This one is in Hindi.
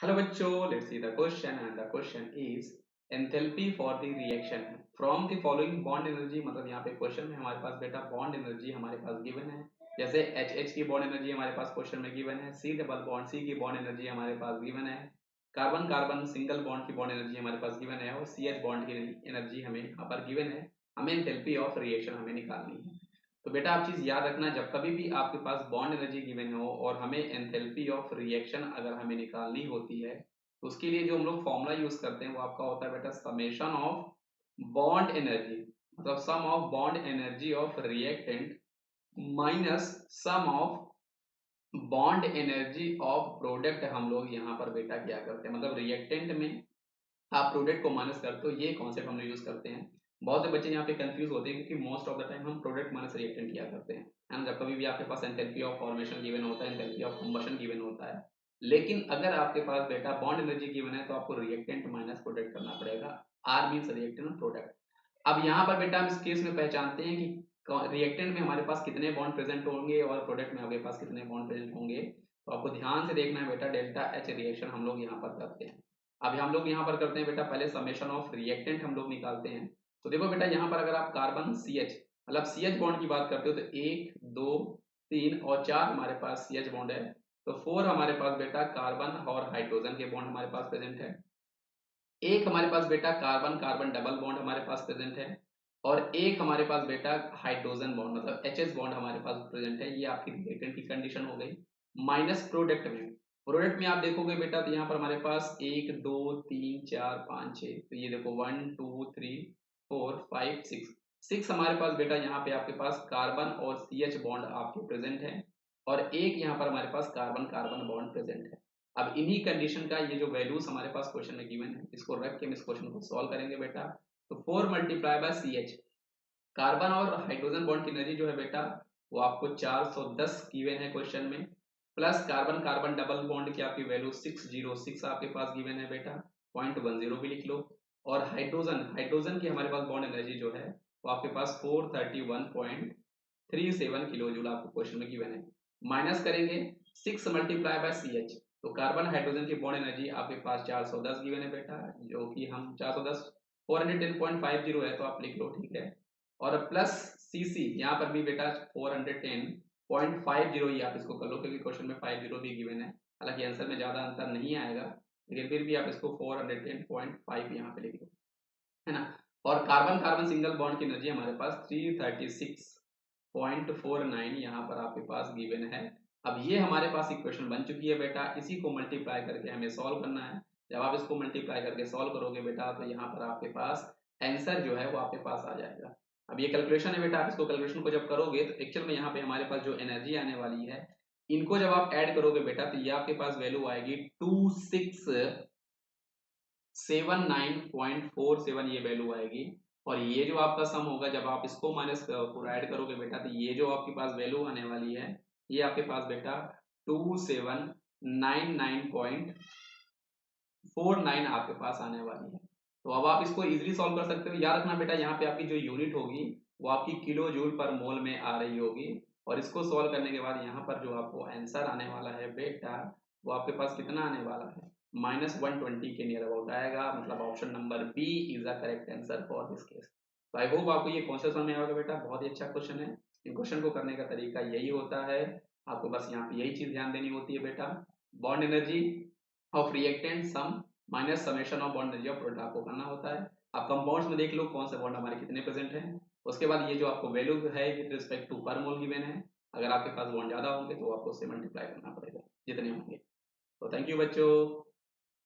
Hello बच्चों, let's see the question and the question is enthalpy for the reaction from the following bond energy। मतलब यहाँ पे क्वेश्चन में हमारे पास बेटा बॉन्ड एनर्जी हमारे पास गिवन है। जैसे एच की बॉन्ड एनर्जी हमारे पास क्वेश्चन में गिवन है, सी डबल बॉन्ड सी की बॉन्ड एनर्जी हमारे पास गिवन है, कार्बन कार्बन सिंगल बॉन्ड की बॉन्ड एनर्जी हमारे पास गिवन है और सी एच बॉन्ड की एनर्जी हमें यहाँ पर गिवन है। हमें एंथैल्पी ऑफ रिएक्शन हमें निकालनी है। तो बेटा आप चीज याद रखना, जब कभी भी आपके पास बॉन्ड एनर्जी गिवन हो और हमें एंथैल्पी ऑफ रिएक्शन अगर हमें निकालनी होती है तो उसके लिए जो हम लोग फॉर्मूला यूज करते हैं वो आपका होता है बेटा समेशन ऑफ बॉन्ड एनर्जी, मतलब sum of bond energy of reactant minus sum of bond energy of product. हम लोग यहाँ पर बेटा क्या करते हैं, मतलब रिएक्टेंट में आप प्रोडक्ट को माइनस करते हो, ये कॉन्सेप्ट हम लोग यूज करते हैं। बहुत से बच्चे यहाँ पे कंफ्यूज होते हैं क्योंकि मोस्ट ऑफ द टाइम हम प्रोडक्ट माइनस रिएक्टेंट किया करते हैं, है ना। जब कभी भी आपके पास एंथैल्पी ऑफ फॉर्मेशन गिवन होता है, एंथैल्पी ऑफ कंबशन गिवन होता है, लेकिन अगर आपके पास बेटा बॉन्ड एनर्जी गिवन है तो आपको रिएक्टेंट माइनस प्रोडक्ट करना पड़ेगा। आर मीन्स रिएक्टेंट और प्रोडक्ट। अब यहाँ पर बेटा हम इस केस में पहचानते हैं कि रिएक्टेंट में हमारे पास कितने बॉन्ड प्रेजेंट होंगे और प्रोडक्ट में आपके पास कितने बॉन्ड प्रेजेंट होंगे। तो आपको ध्यान से देखना है बेटा, डेल्टा एच रिएक्शन हम लोग यहाँ पर करते हैं। अभी हम लोग यहाँ पर करते हैं बेटा, पहले समेशन ऑफ रिएक्टेंट हम लोग निकालते हैं। तो देखो बेटा, यहाँ पर अगर आप कार्बन सी एच मतलब सी एच बॉन्ड की बात करते हो तो 1 2 3 और 4 हमारे पास सी एच बॉन्ड है। तो 4 हमारे पास बेटा कार्बन और हाइड्रोजन के बॉन्ड हमारे पास प्रेजेंट है। एक हमारे पास बेटा कार्बन कार्बन डबल बॉन्ड हमारे पास प्रेजेंट है और एक हमारे पास बेटा हाइड्रोजन बॉन्ड मतलब एच बॉन्ड हमारे पास प्रेजेंट है। ये आपकी रिएक्टेंट की कंडीशन हो गई। माइनस प्रोडक्ट में आप देखोगे बेटा तो यहाँ पर हमारे पास 1 2 3 4 5 6, तो ये देखो 1 2 3 4 5 6, 6 हमारे पास बेटा यहाँ पे आपके पास कार्बन और सी एच बॉन्ड आपके प्रेजेंट है और एक यहाँ पर हमारे पास कार्बन कार्बन बॉन्ड प्रेजेंट है। अब इन्हीं कंडीशन का ये जो वैल्यूज हमारे पास क्वेश्चन में गिवन है, इसको रख के हम इस क्वेश्चन को सॉल्व करेंगे बेटा। तो 4 multiply by C H, carbon और हाइड्रोजन बॉन्ड की एनर्जी जो है बेटा वो आपको 410 गिवन है क्वेश्चन में, plus carbon carbon double bond की आपकी वैल्यू 606 आपके पास गिवन है बेटा, 0.10 भी लिख लो। और हाइड्रोजन हाइड्रोजन की हमारे पास बॉन्ड एनर्जी जो है वो आपके पास 431.37 किलो जूल आपको क्वेश्चन में गिवन है। माइनस करेंगे 6 मल्टीप्लाई बाय सी एच, तो कार्बन हाइड्रोजन की बॉन्ड एनर्जी आपके पास 410 गिवन है बेटा, जो कि हम 410 410.50 है तो आप लिख लो, ठीक है। और प्लस सी सी यहाँ पर भी बेटा 410.50 ही आप इसको कर लो क्योंकि क्वेश्चन में 50 भी गिवन है। हालांकि आंसर में ज्यादा अंतर नहीं आएगा, लेकिन फिर भी आप इसको 410.5 यहाँ पे लिख लो, है ना। और कार्बन कार्बन सिंगल बॉन्ड की एनर्जी हमारे पास 336.49 यहाँ पर आपके पास गिवन है। अब ये हमारे पास इक्वेशन बन चुकी है बेटा, इसी को मल्टीप्लाई करके हमें सॉल्व करना है। जब आप इसको मल्टीप्लाई करके सॉल्व करोगे बेटा तो यहाँ पर आपके पास आंसर जो है वो आपके पास आ जाएगा। अब ये कैलकुलेशन है बेटा, आप इसको कैलकुलेशन को जब करोगे तो एक्चुअल में यहाँ पे हमारे पास जो एनर्जी आने वाली है, इनको जब आप ऐड करोगे बेटा तो ये आपके पास वैल्यू आएगी 2679.47, ये वैल्यू आएगी। और ये जो आपका सम होगा जब आप इसको माइनस पूरा ऐड करोगे बेटा तो ये जो आपके पास वैल्यू आने वाली है ये आपके पास बेटा 2799.49 आपके पास आने वाली है। तो अब आप इसको इजीली सॉल्व कर सकते हो। याद रखना बेटा, यहाँ पे आपकी जो यूनिट होगी वो आपकी किलो जूल पर मोल में आ रही होगी। और इसको सॉल्व करने के बाद यहाँ पर जो आपको आंसर आने वाला है बेटा वो आपके पास कितना आने वाला है, -120 के नियर अबाउट आएगा। मतलब option number B is the correct answer for this case. तो आई होप आपको ये कॉन्सेप्ट समझ में आएगा बेटा, बहुत ही अच्छा क्वेश्चन है। इन क्वेश्चन को करने का तरीका यही होता है, आपको बस यहाँ पे यही चीज ध्यान देनी होती है बेटा, bond energy of reactant sum minus summation of bond energy of product आपको करना होता है। आप कंपाउंड्स में देख लो कौन से बॉन्ड हमारे कितने प्रेजेंट हैं, उसके बाद ये जो आपको वैल्यू है विद रिस्पेक्ट टू पर मोल गिवन है, अगर आपके पास बॉन्ड ज्यादा होंगे तो आपको उससे मल्टीप्लाई करना पड़ेगा जितने होंगे। तो थैंक यू बच्चों।